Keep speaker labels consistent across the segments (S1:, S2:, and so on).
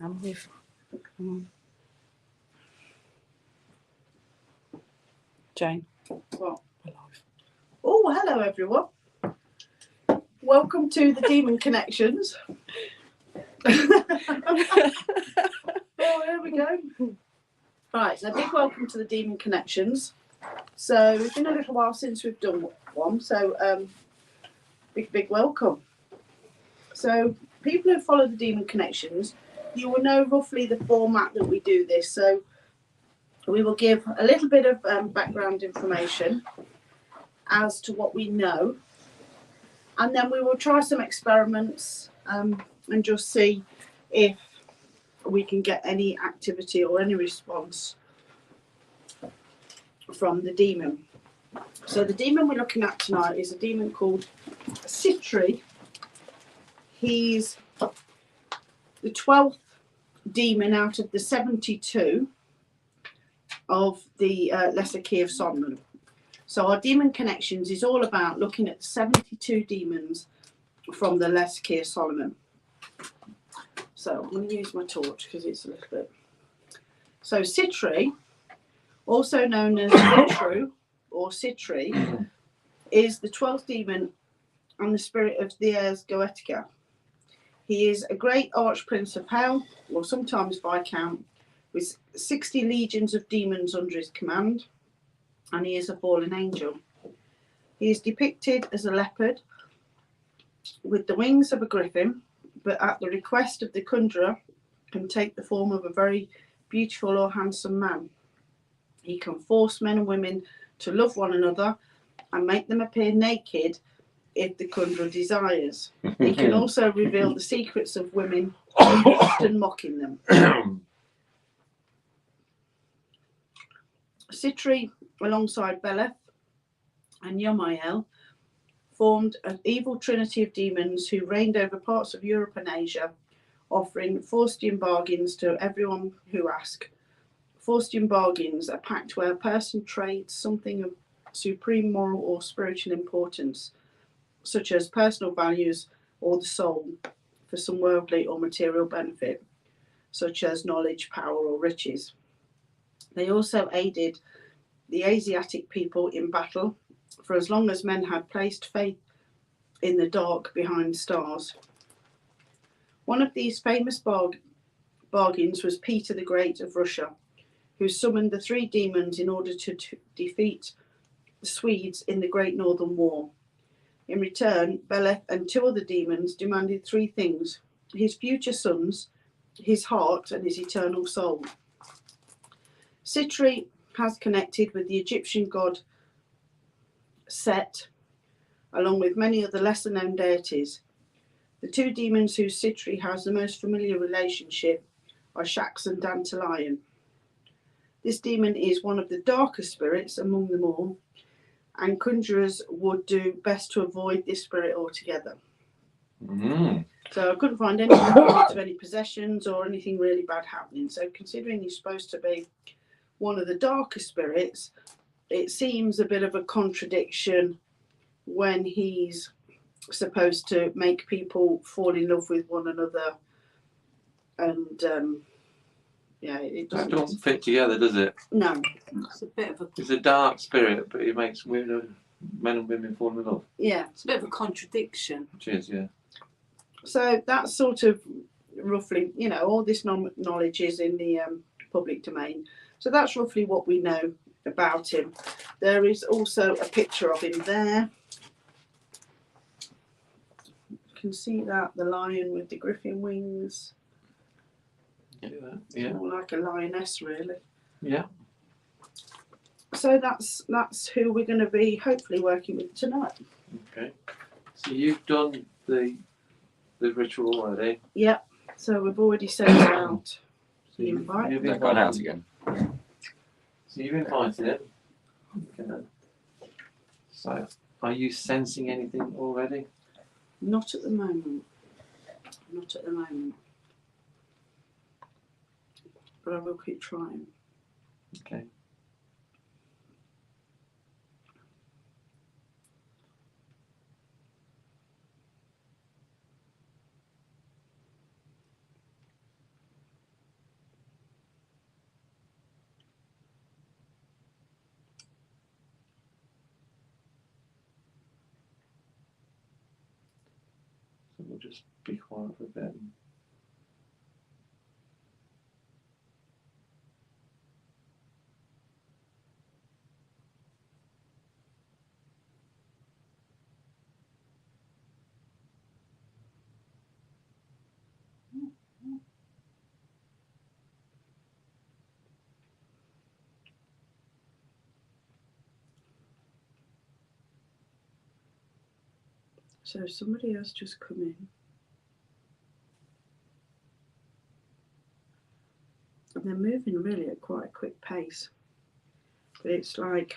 S1: I'm with. Jane.
S2: What?
S1: Alive.
S2: Oh, hello everyone. Welcome to the Demon Connections. Oh, here we go. Right, so a big welcome to the Demon Connections. So it's been a little while since we've done one, so big welcome. So people who follow the Demon Connections, you will know roughly the format that we do this. So we will give a little bit of background information as to what we know, and then we will try some experiments and just see if we can get any activity or any response from the demon. So the demon we're looking at tonight is a demon called Sitri. He's the 12th demon out of the 72 of the Lesser Key of Solomon. So our Demon Connections is all about looking at the 72 demons from the Lesser Key of Solomon. So I'm going to use my torch because it's a little bit. So Sitri, also known as Sitru or Sitri, is the 12th demon and the spirit of Thiers Goetica. He is a great archprince of hell, or sometimes Viscount, with 60 legions of demons under his command, and he is a fallen angel. He is depicted as a leopard with the wings of a griffin, but at the request of the conjurer can take the form of a very beautiful or handsome man. He can force men and women to love one another and make them appear naked if the conjurer desires. He can also reveal the secrets of women, often mocking them. Sitri, alongside Beleth and Yomael, formed an evil trinity of demons who reigned over parts of Europe and Asia, offering Faustian bargains to everyone who asked. Faustian bargains, a pact where a person trades something of supreme moral or spiritual importance, such as personal values or the soul, for some worldly or material benefit, such as knowledge, power, or riches. They also aided the Asiatic people in battle for as long as men had placed faith in the dark behind stars. One of these famous bargains was Peter the Great of Russia, who summoned the three demons in order to defeat the Swedes in the Great Northern War. In return, Beleth and two other demons demanded three things: his future sons, his heart, and his eternal soul. Sitri has connected with the Egyptian god Set, along with many other lesser-known deities. The two demons whose Sitri has the most familiar relationship are Shax and Dantalion. This demon is one of the darker spirits among them all, and conjurers would do best to avoid this spirit altogether. So I couldn't find any reports of any possessions or anything really bad happening. So considering he's supposed to be one of the darker spirits, it seems a bit of a contradiction when he's supposed to make people fall in love with one another, and it
S3: doesn't fit together, does it?
S2: No,
S1: It's a bit of a.
S3: It's a dark spirit, but it makes men and women fall in love.
S2: Yeah,
S1: It's a bit of a contradiction.
S3: Which is, yeah.
S2: So that's sort of roughly, all this knowledge is in the public domain. So that's roughly what we know about him. There is also a picture of him there. You can see that, the lion with the griffin wings.
S3: Yeah.
S2: More like a lioness, really.
S3: Yeah.
S2: So that's who we're going to be hopefully working with tonight.
S3: Okay. So you've done the ritual already.
S2: Yep. So we've already sent out the invite.
S4: That got out again.
S3: So you've invited him. Okay. So are you sensing anything already?
S2: Not at the moment. Not at the moment. But I will keep trying.
S3: Okay. we'll just be quiet for a bit.
S2: So somebody has just come in. And they're moving really at quite a quick pace. But it's like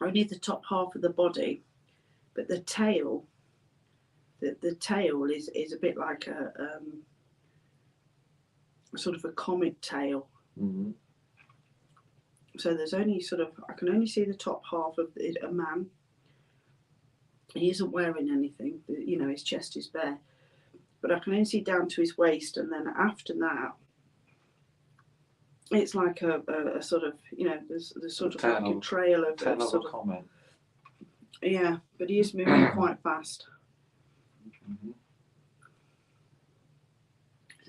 S2: only the top half of the body, but the tail, the tail is a bit like a sort of a comet tail.
S3: Mm-hmm.
S2: So there's only sort of, I can only see the top half of a man. He isn't wearing anything, you know, his chest is bare. But I can only see down to his waist, and then after that, it's like a sort of, you know, there's sort of like a trail of sort of
S3: comment.
S2: Yeah, but he is moving quite fast.
S3: Mm-hmm.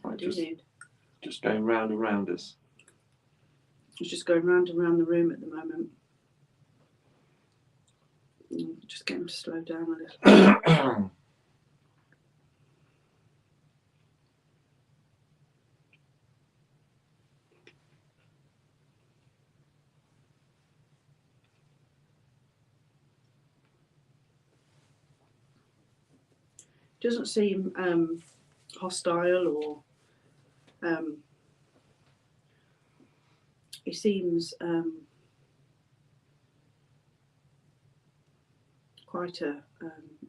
S2: What do
S3: Just,
S2: you need?
S3: just going round and round us.
S2: He's just going round and round the room at the moment. Just get him to slow down a little. Doesn't seem hostile or he seems quite a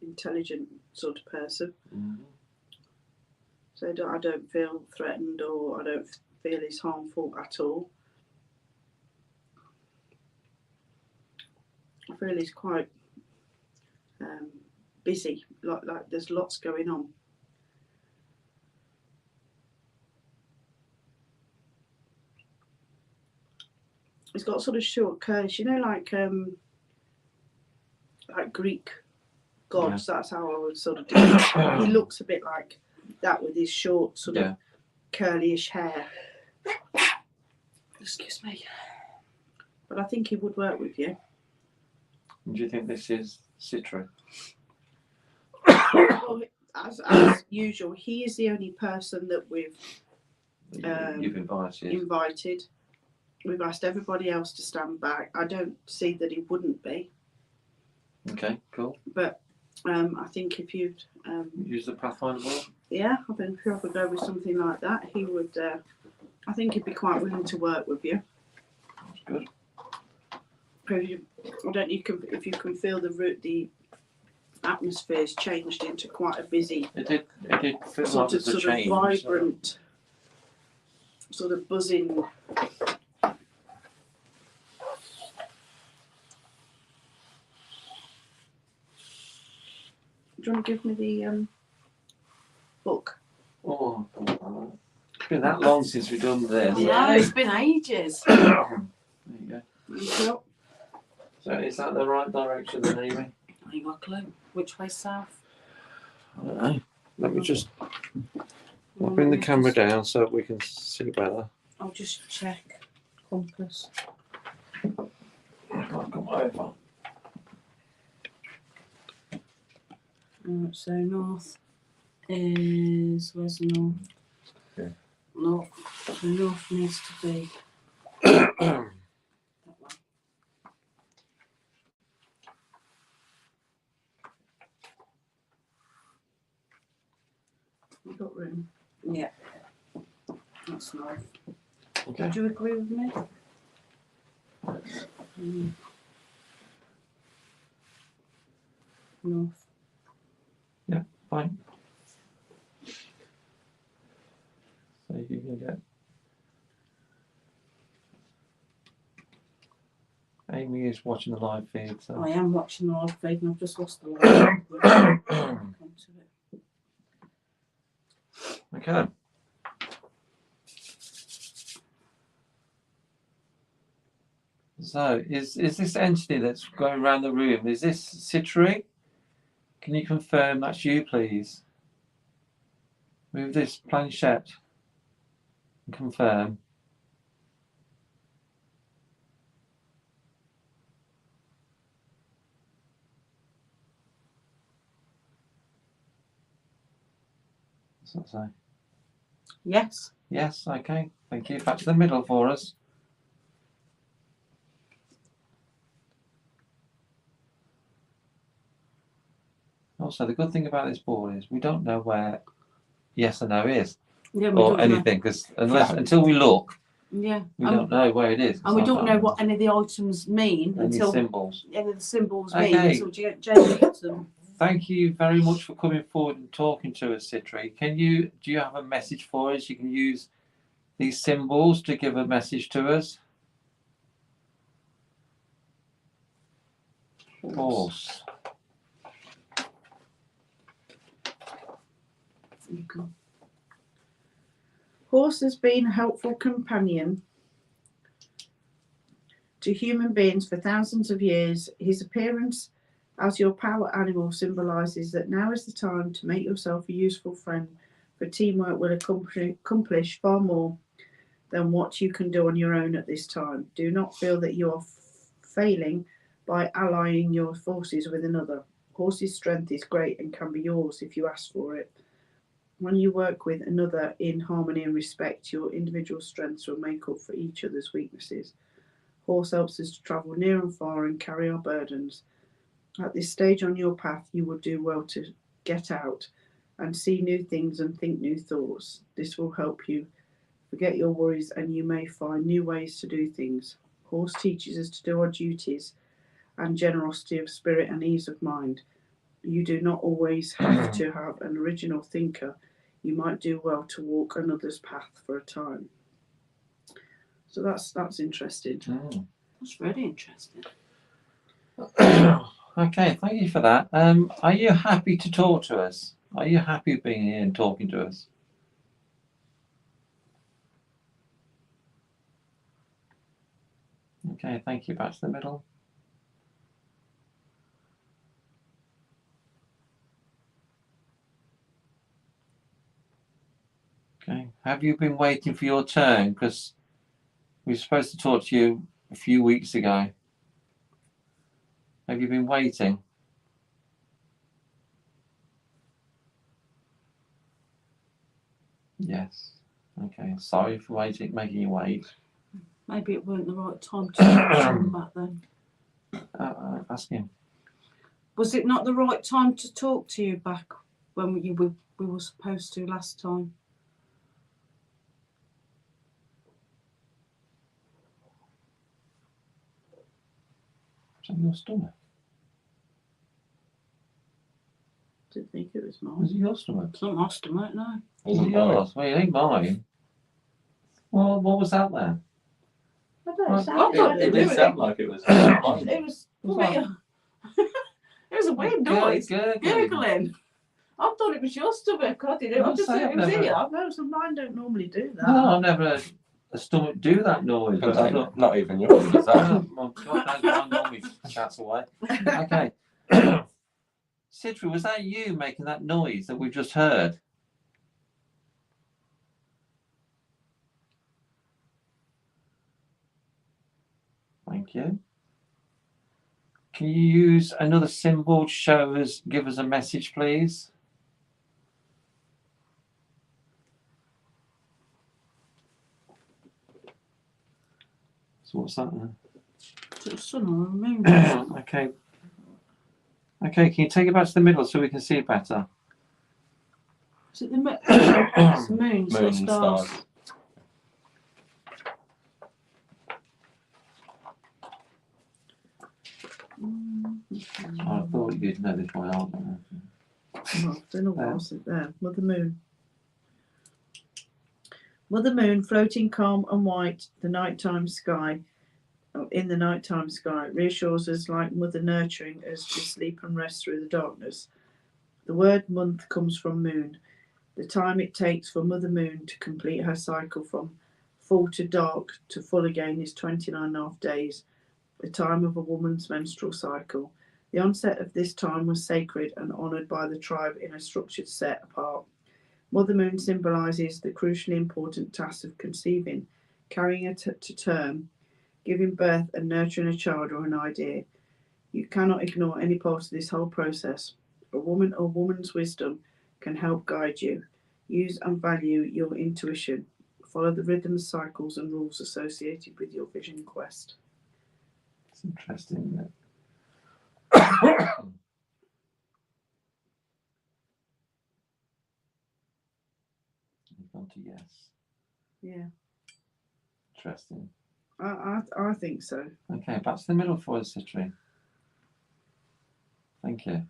S2: intelligent sort of person.
S3: Mm-hmm.
S2: So I don't feel threatened, or I don't feel he's harmful at all. I feel he's quite busy, like there's lots going on. He's got sort of short curls, you know, like Greek gods. Yeah. That's how I would sort of do it. He looks a bit like that with his short sort of curlyish hair.
S1: Excuse me.
S2: But I think he would work with you.
S3: Do you think this is Citri?
S2: Well, as usual, he is the only person that we've
S3: You've invited.
S2: We've asked everybody else to stand back. I don't see that he wouldn't be.
S3: Okay, cool.
S2: But I think if you'd
S3: use the Pathfinder board.
S2: Yeah, I think if I could go with something like that, he would. I think he'd be quite willing to work with you.
S3: That's good.
S2: I don't. If you can feel the atmosphere's changed into quite a busy.
S3: It did feel
S2: sort
S3: like
S2: of
S3: change,
S2: vibrant, sort of buzzing. Do you want to give me the book?
S3: Oh, it's been that long since we've done this.
S1: Yeah, it's been ages.
S3: There you go.
S2: Yep.
S3: So is that the right direction then, Amy?
S1: I ain't got a clue. Which way south?
S3: I don't know. Let me just bring the camera down so we can see better.
S1: I'll just check. Compass.
S3: I can't come over.
S1: So north is, where's the north?
S3: Okay.
S1: North. The north needs to be that one.
S2: You've got room.
S1: Yeah. That's north.
S3: Okay.
S1: Would you agree with me? North.
S3: Yeah, fine. So you can get Amy is watching the live feed. So.
S1: I am watching the live feed and I've just lost the live feed.
S3: Okay. So is this entity that's going around the room? Is this Citri? Can you confirm that's you, please? Move this planchette and confirm. What's that say?
S2: Yes.
S3: Yes, okay. Thank you. Back to the middle for us. Also, the good thing about this board is we don't know where yes or no is,
S2: Yeah, we
S3: or
S2: don't know.
S3: anything, because until we look,
S2: Yeah.
S3: we don't know where it is.
S2: And we don't know what any of the items mean
S3: any
S2: until
S3: symbols.
S2: any of the symbols mean
S3: Okay.
S2: until Jane reads them.
S3: Thank you very much for coming forward and talking to us, Citri. Do you have a message for us? You can use these symbols to give a message to us. Horse.
S2: Horse has been a helpful companion to human beings for thousands of years. His appearance as your power animal symbolises that now is the time to make yourself a useful friend, for teamwork will accomplish far more than what you can do on your own at this time. Do not feel that you are failing by allying your forces with another. Horse's strength is great and can be yours if you ask for it. When you work with another in harmony and respect, your individual strengths will make up for each other's weaknesses. Horse helps us to travel near and far and carry our burdens. At this stage on your path, you will do well to get out and see new things and think new thoughts. This will help you forget your worries and you may find new ways to do things. Horse teaches us to do our duties and generosity of spirit and ease of mind. You do not always have to have an original thinker. You might do well to walk another's path for a time. So that's interesting.
S1: That's really interesting.
S3: Okay, thank you for that. Are you happy to talk to us? Are you happy being here and talking to us? Okay, thank you. Back to the middle. Okay. Have you been waiting for your turn? Because we were supposed to talk to you a few weeks ago. Have you been waiting? Yes. Okay. Sorry for making you wait.
S1: Maybe it weren't the right time to talk to him back then.
S3: Ask him.
S1: Was it not the right time to talk to you back when we were supposed to last time?
S3: Is that your stomach?
S2: Didn't think it was
S3: Was
S2: mine.
S3: it your stomach?
S1: It's not my stomach, no.
S3: Was it yours? Well, it ain't mine. Well, what was that then?
S2: I don't
S3: Well,
S2: sound
S1: I
S2: like
S1: thought
S4: It
S2: it.
S4: did sound like it was.
S1: It was
S3: Like-
S1: it was a weird noise.
S3: Gurgling.
S1: Gurgling. I thought it was your stomach. I didn't. I
S3: I'll
S1: just
S3: say
S1: thought
S3: I've
S1: it was
S3: never-
S1: here.
S2: No, so mine don't normally do that.
S3: No, I've never heard a stomach do that noise. But I thought,
S4: Not even yours, is that?
S3: oh, God, no, normally chats away. Okay. Citri, was that you making that noise that we've just heard? Thank you. Can you use another symbol to give us a message, please? So what's that then?
S1: Is it the sun or the moon?
S3: Okay. Okay, can you take it back to the middle so we can see it better?
S1: Is it the moon? It's the moon. It's
S4: Moon
S1: not
S4: and
S1: stars.
S4: stars.
S3: I thought you'd know this by heart.
S2: Oh, it's been a while since there. Mother Moon. Mother Moon, floating calm and white, in the nighttime sky, reassures us like mother nurturing us to sleep and rest through the darkness. The word month comes from moon. The time it takes for Mother Moon to complete her cycle from full to dark to full again is 29.5 days, the time of a woman's menstrual cycle. The onset of this time was sacred and honoured by the tribe in a structured set apart. Mother Moon symbolises the crucially important task of conceiving, carrying it to term, giving birth and nurturing a child or an idea. You cannot ignore any part of this whole process. A woman or woman's wisdom can help guide you. Use and value your intuition. Follow the rhythms, cycles, and rules associated with your vision quest.
S3: It's interesting, isn't it? You've gone to yes.
S2: Yeah,
S3: Interesting.
S2: I think so.
S3: Okay, back to the middle for us, Citri. Thank you.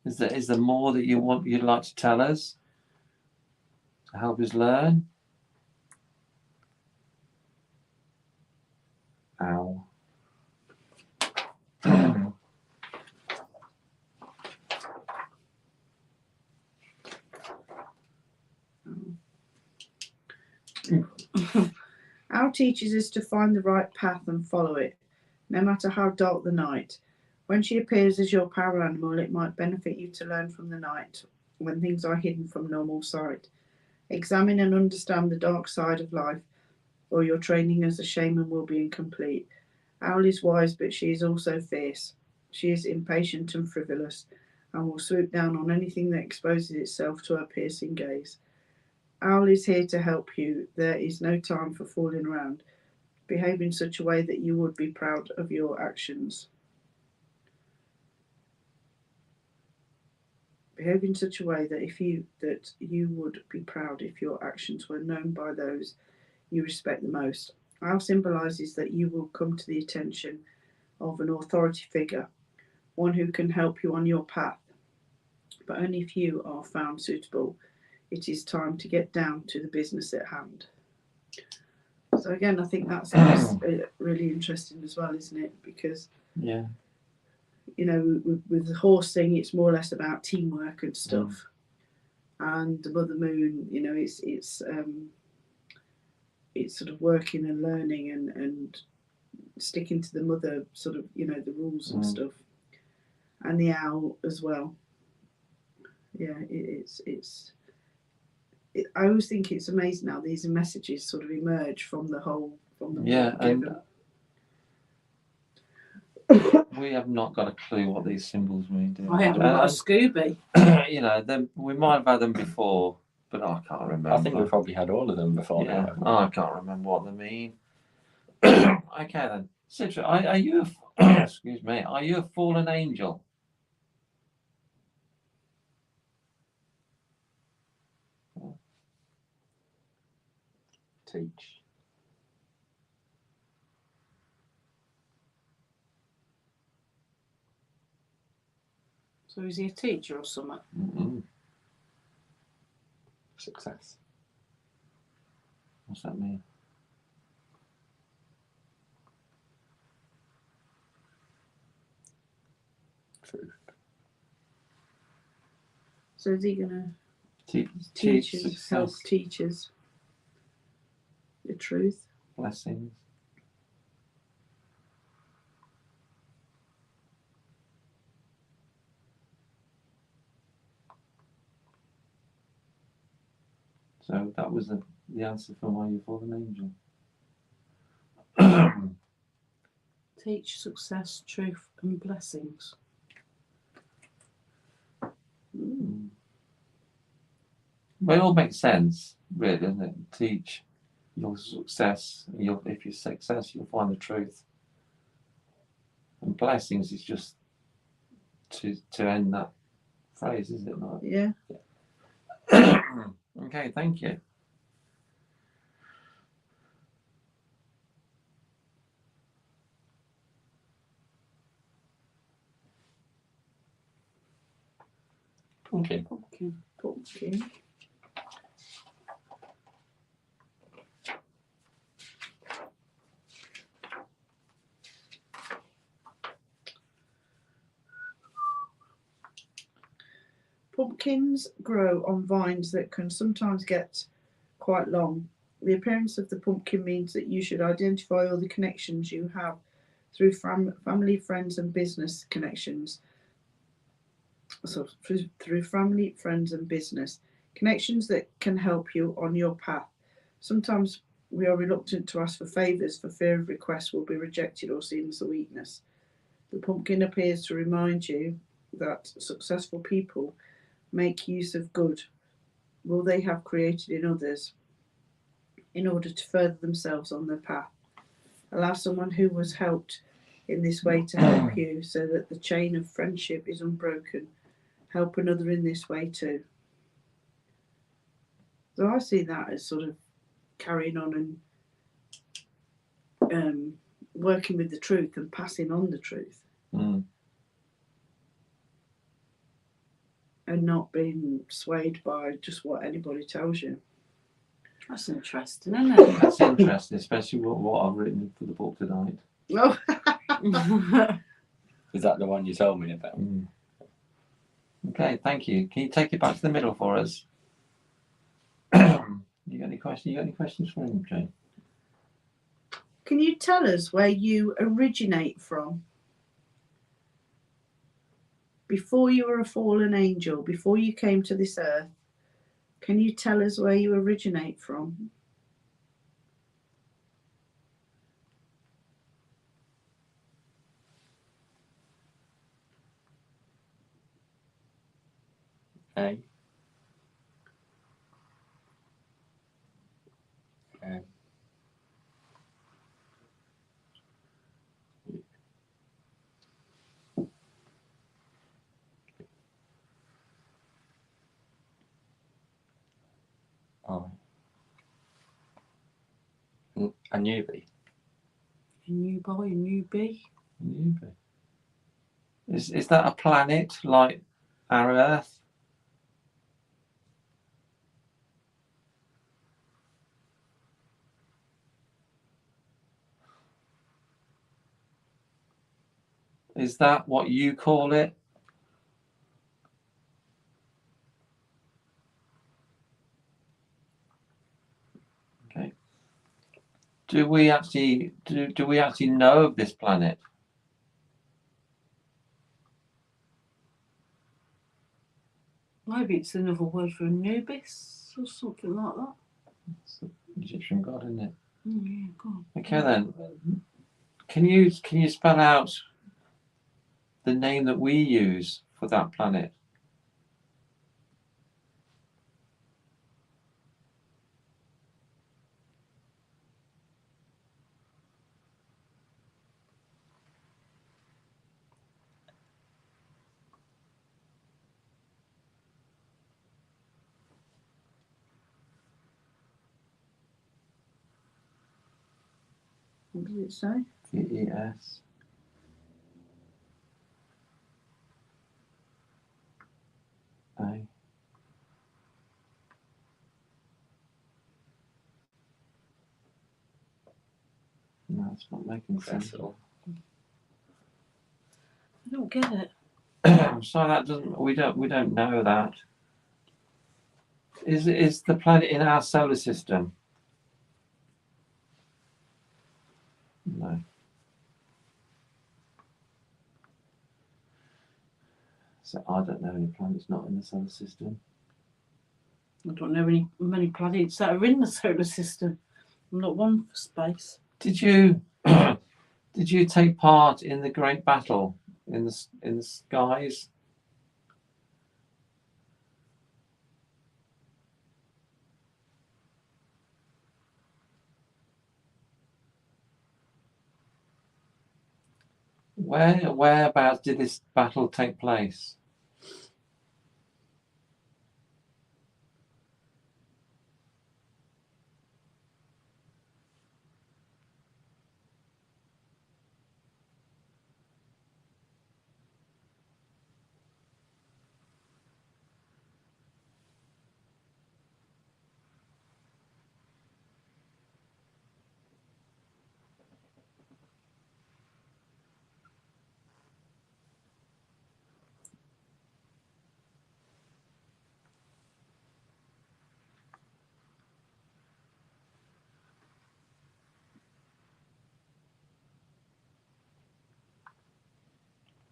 S3: Is there more that you'd like to tell us to help us learn? Ow.
S2: Our teaches us to find the right path and follow it, no matter how dark the night. When she appears as your power animal, it might benefit you to learn from the night when things are hidden from normal sight. Examine and understand the dark side of life, or your training as a shaman will be incomplete. Owl is wise, but she is also fierce. She is impatient and frivolous, and will swoop down on anything that exposes itself to her piercing gaze. Owl is here to help you. There is no time for fooling around. Behave in such a way that you would be proud of your actions. Behave in such a way that you would be proud if your actions were known by those you respect the most. Owl symbolises that you will come to the attention of an authority figure, one who can help you on your path, but only if you are found suitable. It is time to get down to the business at hand. So again, I think that's really interesting as well, isn't it? Because
S3: Yeah.
S2: you know, with the horse thing, it's more or less about teamwork and stuff. And the Mother Moon, you know, it's sort of working and learning and sticking to the mother sort of, you know, the rules and stuff. And the owl as well. Yeah, I always think it's amazing how these messages sort of emerge from the whole, from the
S3: and we have not got a clue what these symbols mean, do we?
S1: I haven't got a Scooby.
S3: You know, we might have had them before, but I can't remember.
S4: I think we've probably had all of them before
S3: Yeah,
S4: now.
S3: I can't remember what they mean. Okay then, Citra, are you? Excuse me. Are you a fallen angel?
S4: Teach.
S1: So is he a teacher or something?
S3: Mm-mm.
S4: Success.
S3: What's that mean?
S4: Truth.
S2: So is he going
S3: Teach
S2: to teach us,
S3: success,
S2: help teachers the truth?
S3: blessings. So that was the answer for why you fallen angel.
S1: Teach success, truth, and blessings.
S3: Well, it all makes sense, really, doesn't it? Teach your success. If you're success, you'll find the truth. And blessings is just to end that phrase, is it not?
S2: Yeah.
S3: Okay, thank you.
S4: Pumpkin.
S2: Pumpkin. Pumpkins grow on vines that can sometimes get quite long. The appearance of the pumpkin means that you should identify all the connections you have through family, friends, and business connections. So through family, friends, and business connections that can help you on your path. Sometimes we are reluctant to ask for favours for fear of requests will be rejected or seen as a weakness. The pumpkin appears to remind you that successful people make use of good will they have created in others in order to further themselves on their path. Allow someone who was helped in this way to help you so that the chain of friendship is unbroken. Help another in this way too. So I see that as sort of carrying on and working with the truth and passing on the truth
S3: Mm.
S2: and not being swayed by just what anybody tells you.
S1: That's interesting, isn't it?
S3: That's interesting, especially what I've written for the book tonight.
S2: Oh,
S4: Is that the one you told me about?
S3: Mm. Okay, thank you. Can you take it back to the middle for us? You got any questions? You got any questions for him, Jane?
S2: can you tell us where you originate from? Before you were a fallen angel, before you came to this earth, can you tell us where you originate from?
S4: Hey. Um, oh. A newbie.
S1: A new boy, a new bee.
S3: Newbie. Is that a planet like our Earth? Is that what you call it? Okay. Do we actually know of this planet?
S1: Maybe it's another word for Anubis or something like that.
S3: It's the Egyptian god, isn't it?
S1: Yeah, God.
S3: Okay then. Can you spell out the name that we use for that planet?
S2: What does it say?
S3: VES. A. No, it's not making sense.
S4: Vessel.
S1: I don't get it.
S3: So that doesn't. We don't know that. Is the planet in our solar system? No. So I don't know any planets not in the solar system.
S1: I don't know many planets that are in the solar system. I'm not one for space.
S3: Did you did you take part in the Great Battle in the skies? Whereabouts did this battle take place?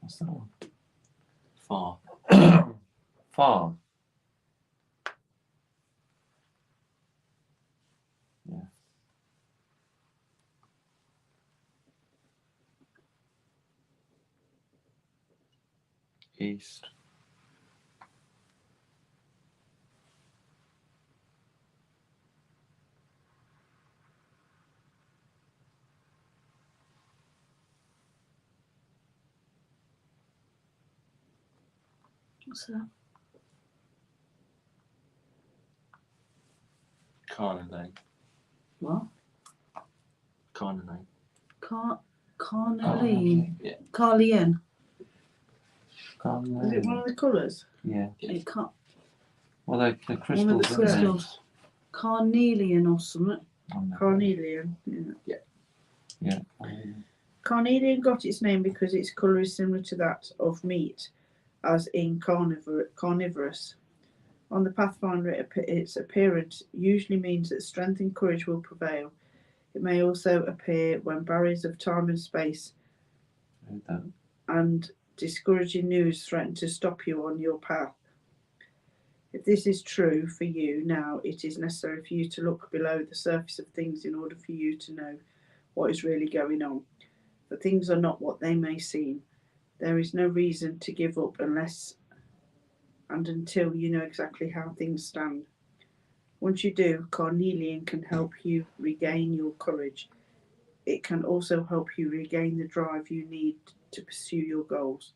S3: What's that one?
S4: Far.
S3: Far. Yeah. East.
S1: What's that?
S4: Carnarvon.
S1: What?
S4: Carnarvon.
S1: Carnelian.
S4: Yeah.
S1: Carlian.
S2: Is it one of the colours?
S3: Yeah.
S1: It can't.
S3: Well, the
S1: One of
S3: crystals.
S1: the
S3: aren't they?
S1: crystals. Carnelian or something.
S2: Carnelian. Yeah.
S3: Yeah.
S2: Carnelian got its name because its colour is similar to that of meat, as in carnivorous. On the Pathfinder, its appearance usually means that strength and courage will prevail. It may also appear when barriers of time and space
S3: Heard that.
S2: and discouraging news threaten to stop you on your path. If this is true for you now, it is necessary for you to look below the surface of things in order for you to know what is really going on. For things are not what they may seem. There is no reason to give up unless and until you know exactly how things stand. Once you do, Carnelian can help you regain your courage. It can also help you regain the drive you need to pursue your goals.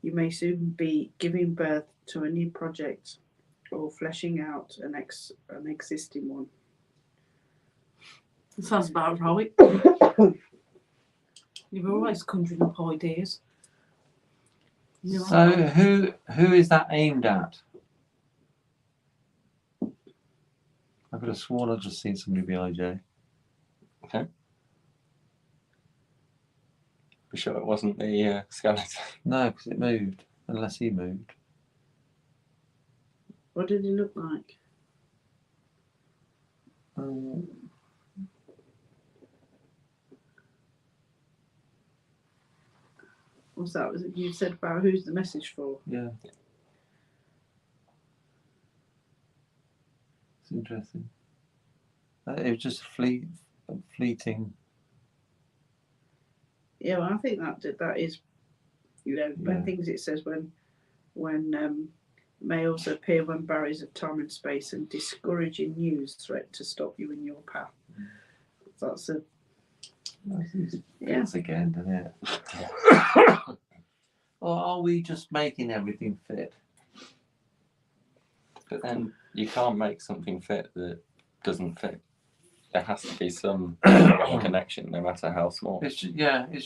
S2: You may soon be giving birth to a new project or fleshing out an existing one.
S1: Sounds about right. You're always conjuring up ideas. You
S3: So
S1: are.
S3: who is that aimed at? I could have sworn I'd just seen somebody behind Jay.
S4: Be sure it wasn't the skeleton.
S3: No, because it moved. Unless he moved.
S2: What did it look like? What's that? Was it you said about who's the message for?
S3: Yeah. It's interesting. It was just a fleeting.
S2: Yeah, well, I think that is,
S3: Yeah.
S2: things it says when may also appear when barriers of time and space and discouraging news threat to stop you in your path. That's a yeah.
S3: It's again, doesn't it? Or are we just making everything fit?
S4: But then you can't make something fit that doesn't fit. There has to be some connection, no matter how small.
S3: It's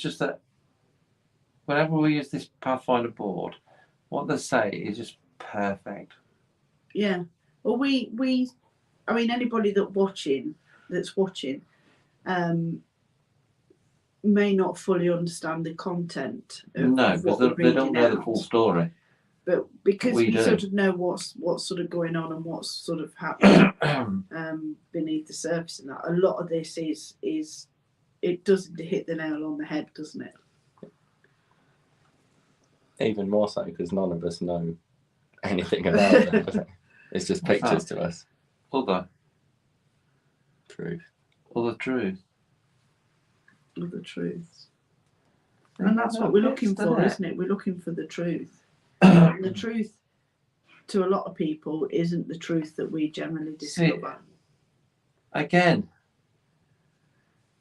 S3: just that whenever we use this Pathfinder board, what they say is just perfect.
S2: Yeah. Well, I mean, anybody that's watching, may not fully understand the content of
S3: No,
S2: of
S3: because
S2: what we're
S3: they don't
S2: reading
S3: know the
S2: out.
S3: full story.
S2: But because
S3: We
S2: we
S3: do.
S2: sort of know what's sort of going on and what's sort of happening beneath the surface, and that a lot of this is it does hit the nail on the head, doesn't it?
S4: Even more so because none of us know anything about it. It's just pictures to us.
S3: Other
S4: Proof.
S3: truth.
S2: Of the truth. And that's what we're looking for, isn't it? We're looking for the truth. And the truth to a lot of people isn't the truth that we generally discover.
S3: Again,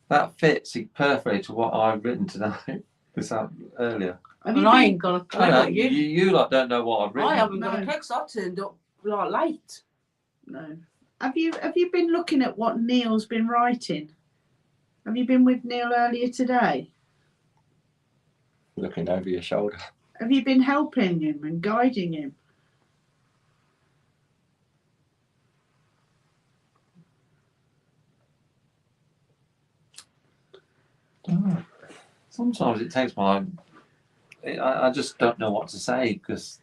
S3: that fits perfectly to what I've written tonight. Earlier.
S2: Have
S1: And
S2: you
S1: I
S2: been,
S1: ain't got a clue.
S3: I know,
S1: what you
S3: you lot don't know what I've written.
S1: I haven't got a
S2: No.
S1: clue because I turned up like late.
S2: no. Have you been looking at what Neil's been writing? Have you been with Neil earlier today?
S4: Looking over your shoulder.
S2: Have you been helping him and guiding him?
S3: Oh. Sometimes it takes my. I just don't know what to say because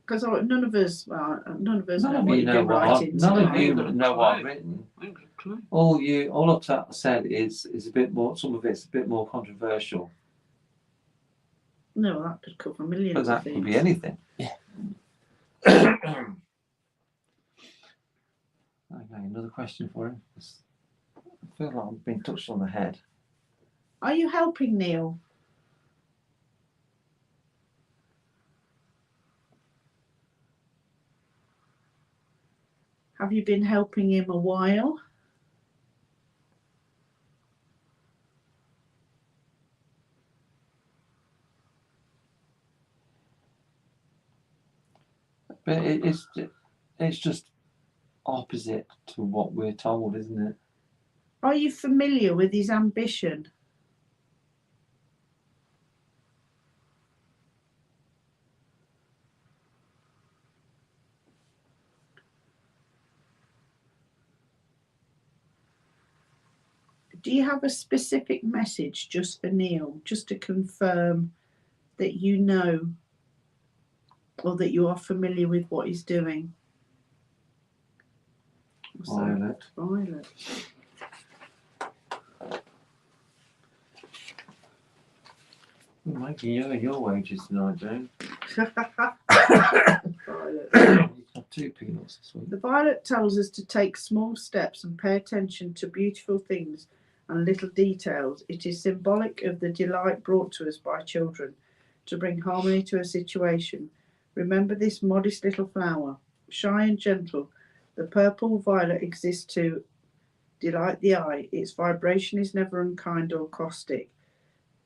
S2: Because none of us know
S3: none
S2: what
S3: of you
S2: you've
S3: know
S2: been
S3: what
S2: writing.
S3: none of
S2: today.
S3: you
S1: got a
S3: know what I've
S1: clue.
S3: written.
S1: I ain't got a clue.
S3: All I've said is a bit more. Some of it's a bit more controversial.
S2: No, that could cover millions
S3: But
S2: of
S3: that
S2: things.
S3: could be anything.
S4: Yeah.
S3: Okay, another question for him. I feel like I've been touched on the head.
S2: Are you helping Neil? Have you been helping him a while?
S3: But it's just opposite to what we're told, isn't it?
S2: Are you familiar with his ambition? Do you have a specific message just for Neil, just to confirm that you know or that you are familiar with what he's doing? What's that?
S3: Violet.
S2: Violet.
S3: We're making you your wages tonight, Jane.
S2: Violet.
S3: You can have 2 peanuts this week.
S2: The violet tells us to take small steps and pay attention to beautiful things and little details. It is symbolic of the delight brought to us by children to bring harmony to a situation. Remember this modest little flower, shy and gentle. The purple violet exists to delight the eye. Its vibration is never unkind or caustic,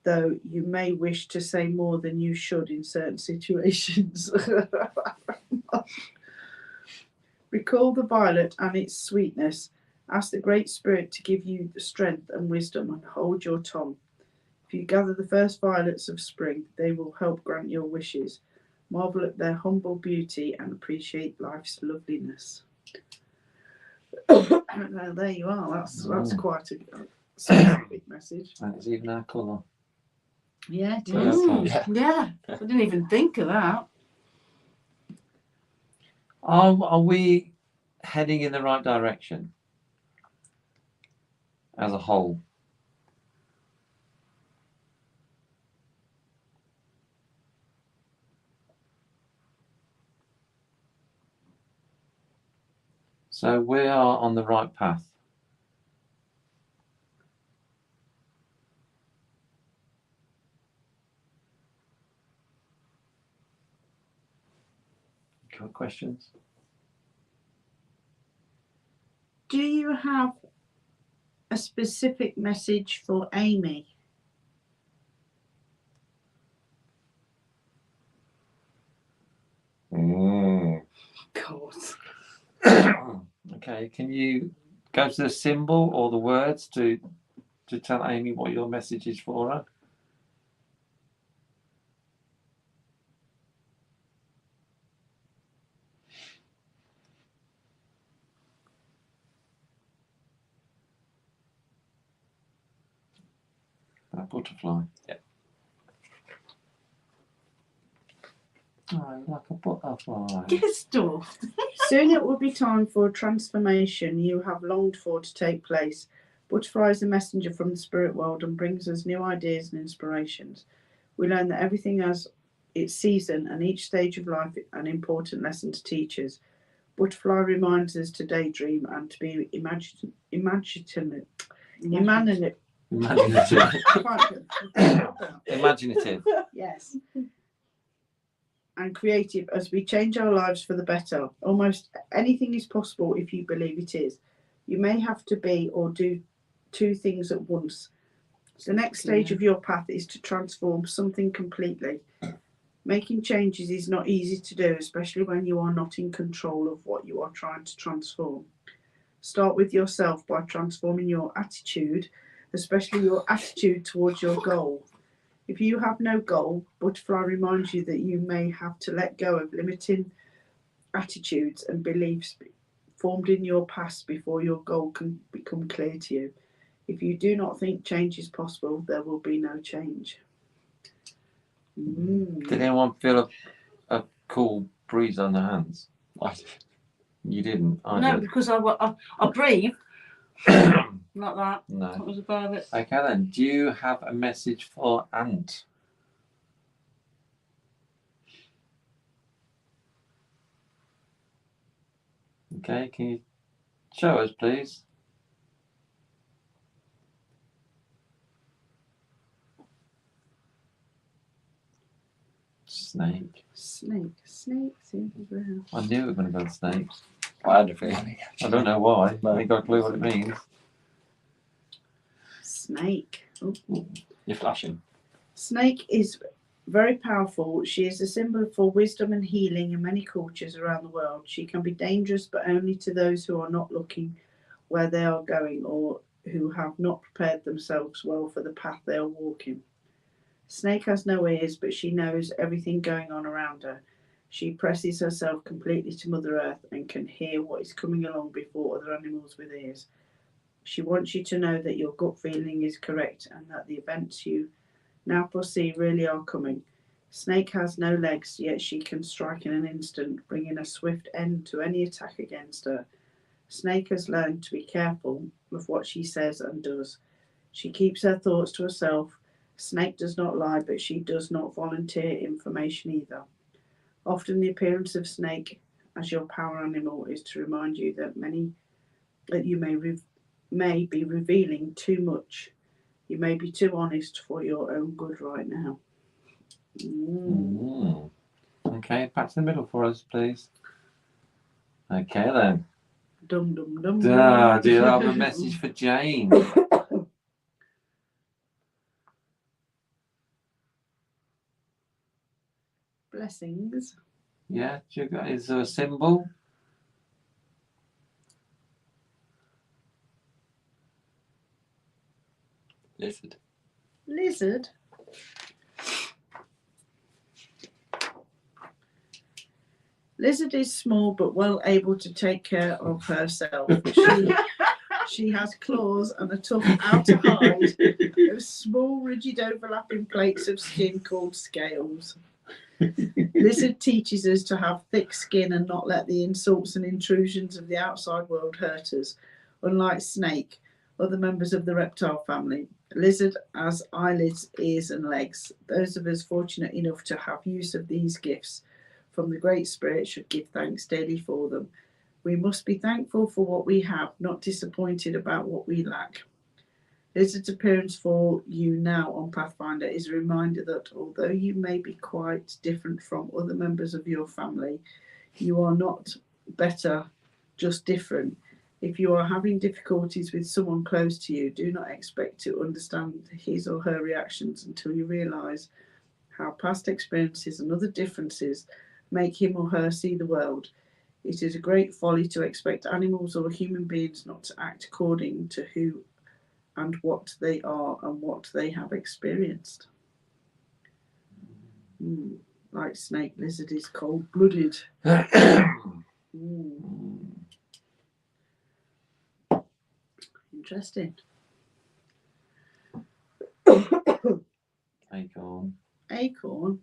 S2: though you may wish to say more than you should in certain situations. Recall the violet and its sweetness. Ask the Great Spirit to give you the strength and wisdom, and hold your tongue. If you gather the first violets of spring, they will help grant your wishes. Marvel at their humble beauty and appreciate life's loveliness. Now, there you are. That's quite a specific message.
S3: And it's even our colour.
S2: Yeah, it
S3: Yeah.
S2: is.
S1: Yeah, I didn't even think of that.
S3: Are we heading in the right direction as a whole? So we are on the right path. Got questions?
S2: Do you have a specific message for Amy? God.
S3: Okay, can you go to the symbol or the words to tell Amy what your message is for her? That butterfly.
S4: Yeah.
S3: Oh, like a butterfly.
S1: Get stuff.
S2: Soon it will be time for a transformation you have longed for to take place. Butterfly is a messenger from the spirit world and brings us new ideas and inspirations. We learn that everything has its season and each stage of life an important lesson to teach us. Butterfly reminds us to daydream and to be imaginative.
S3: Imaginative.
S2: Yes. And creative as we change our lives for the better. Almost anything is possible if you believe it is. You may have to be or do 2 things at once. The next stage of your path is to transform something completely. Making changes is not easy to do, especially when you are not in control of what you are trying to transform. Start with yourself by transforming your attitude, especially your attitude towards your goal. If you have no goal, Butterfly reminds you that you may have to let go of limiting attitudes and beliefs formed in your past before your goal can become clear to you. If you do not think change is possible, there will be no change.
S3: Did anyone feel a cool breeze on their hands?
S4: I did.
S3: You didn't? I
S1: No,
S3: did.
S1: because I breathe. Not that. That
S3: No.
S1: was about it.
S3: Okay then, do you have a message for Ant? Okay, can you show us, please? Snake.
S2: Snakes in the ground.
S3: I knew we were going to go with snakes.
S4: I had a feeling.
S3: I don't know why.
S4: No.
S3: I ain't got a clue what it means.
S2: Snake. Oh.
S4: You're flashing.
S2: Snake is very powerful. She is a symbol for wisdom and healing in many cultures around the world. She can be dangerous, but only to those who are not looking where they are going or who have not prepared themselves well for the path they are walking. Snake has no ears, but she knows everything going on around her. She presses herself completely to Mother Earth and can hear what is coming along before other animals with ears. She wants you to know that your gut feeling is correct and that the events you now foresee really are coming. Snake has no legs, yet she can strike in an instant, bringing a swift end to any attack against her. Snake has learned to be careful with what she says and does. She keeps her thoughts to herself. Snake does not lie, but she does not volunteer information either. Often the appearance of Snake as your power animal is to remind you that you may be revealing too much. You may be too honest for your own good right now.
S3: Okay, back to the middle for us, please. Okay then.
S2: Dum dum dum.
S3: Do you have a message for Jane?
S2: Blessings.
S3: Yeah, is there a symbol?
S4: Lizard.
S2: Lizard. Lizard is small but well able to take care of herself. She has claws and a tough outer hide of small, rigid, overlapping plates of skin called scales. Lizard teaches us to have thick skin and not let the insults and intrusions of the outside world hurt us. Unlike Snake, other members of the reptile family, Lizard has eyelids, ears, and legs. Those of us fortunate enough to have use of these gifts from the Great Spirit should give thanks daily for them. We must be thankful for what we have, not disappointed about what we lack. Lizard's appearance for you now on Pathfinder is a reminder that although you may be quite different from other members of your family, you are not better, just different. If you are having difficulties with someone close to you, do not expect to understand his or her reactions until you realise how past experiences and other differences make him or her see the world. It is a great folly to expect animals or human beings not to act according to who and what they are and what they have experienced. Like Snake, Lizard is cold-blooded. Interesting.
S3: Acorn.
S2: Acorn.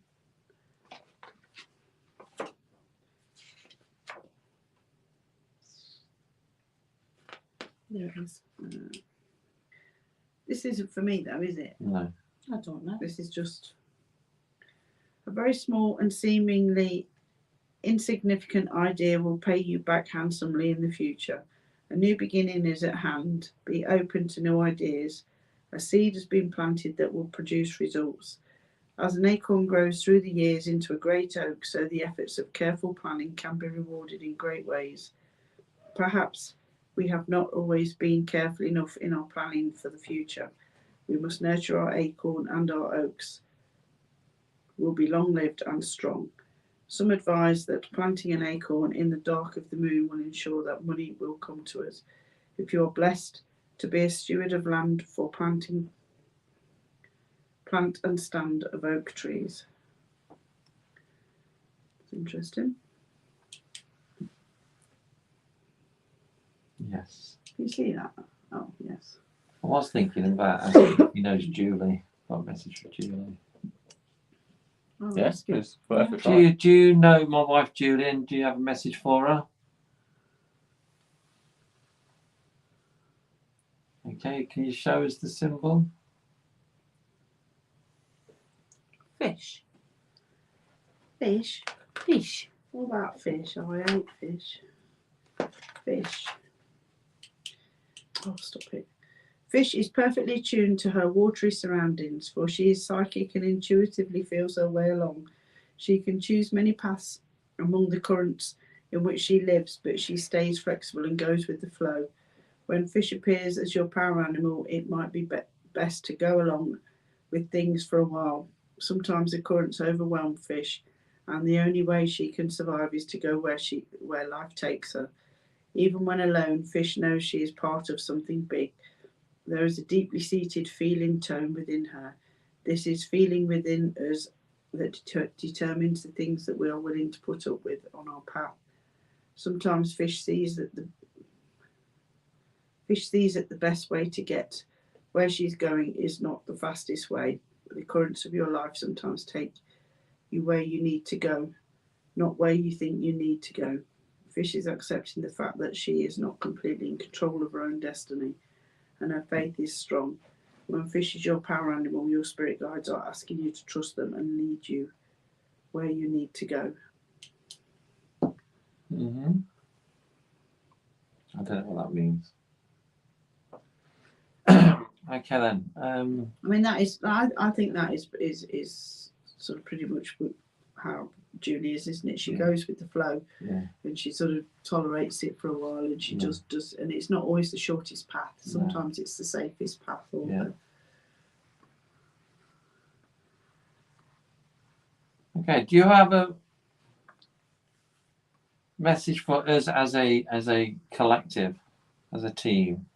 S2: There it is. This isn't for me though, is it?
S3: No.
S1: I don't know.
S2: This is just a very small and seemingly insignificant idea will pay you back handsomely in the future. A new beginning is at hand. Be open to new ideas. A seed has been planted that will produce results. As an acorn grows through the years into a great oak, so the efforts of careful planning can be rewarded in great ways. Perhaps we have not always been careful enough in our planning for the future. We must nurture our acorn, and our oaks will be long-lived and strong. Some advise that planting an acorn in the dark of the moon will ensure that money will come to us. If you are blessed to be a steward of land for plant and stand of oak trees. It's interesting.
S3: Yes.
S2: Can you see that? Oh, yes.
S3: I was thinking about asking if he knows Julie. Got a message for Julie.
S2: Oh,
S4: Yeah,
S2: that's good.
S4: it's worth a try.
S3: Do you know my wife Julie, and do you have a message for her? Okay, can you show us the symbol?
S1: Fish.
S2: Fish.
S1: Fish.
S2: What about fish? I hate fish. Fish. Oh, stop it. Fish is perfectly attuned to her watery surroundings, for she is psychic and intuitively feels her way along. She can choose many paths among the currents in which she lives, but she stays flexible and goes with the flow. When fish appears as your power animal, it might be best to go along with things for a while. Sometimes the currents overwhelm fish, and the only way she can survive is to go where life takes her. Even when alone, fish knows she is part of something big. There is a deeply seated feeling tone within her. This is feeling within us that determines the things that we are willing to put up with on our path. Sometimes fish sees that the best way to get where she's going is not the fastest way. The currents of your life sometimes take you where you need to go, not where you think you need to go. Fish is accepting the fact that she is not completely in control of her own destiny, and her faith is strong. When fish is your power animal, your spirit guides are asking you to trust them and lead you where you need to go.
S3: Mm-hmm. I don't know what that means. Okay then.
S2: I mean, that is. I think that is sort of pretty much how Julie is, isn't it? She goes with the flow, and she sort of tolerates it for a while, and she just does. And it's not always the shortest path. Sometimes it's the safest path.
S3: Okay. Do you have a message for us as a collective, as a team?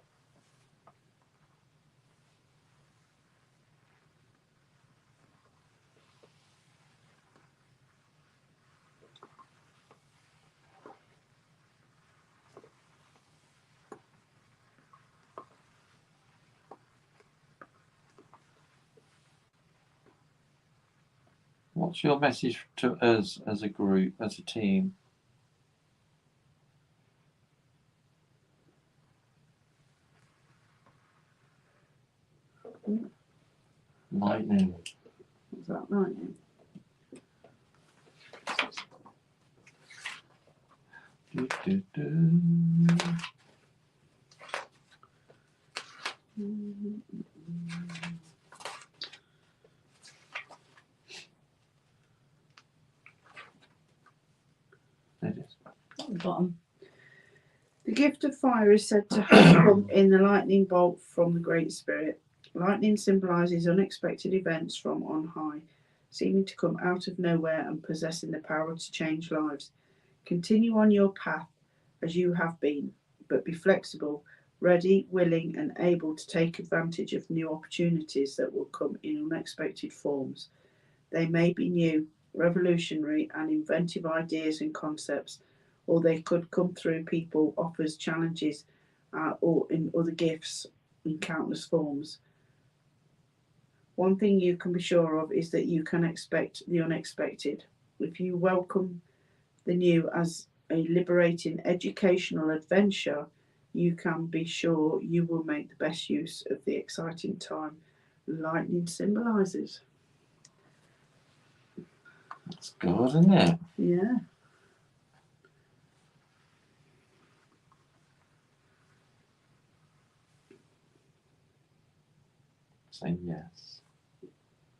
S3: What's your message to us as a group, as a team? Lightning.
S2: Is that lightning?
S3: It is.
S1: At the bottom.
S2: The gift of fire is said to have come in the lightning bolt from the Great Spirit. Lightning symbolises unexpected events from on high, seeming to come out of nowhere and possessing the power to change lives. Continue on your path as you have been, but be flexible, ready, willing, and able to take advantage of new opportunities that will come in unexpected forms. They may be new, revolutionary, and inventive ideas and concepts, or they could come through people, offers, challenges, or in other gifts in countless forms. One thing you can be sure of is that you can expect the unexpected. If you welcome the new as a liberating educational adventure, you can be sure you will make the best use of the exciting time lightning symbolises.
S3: That's good, isn't it?
S2: Yeah.
S3: Say yes.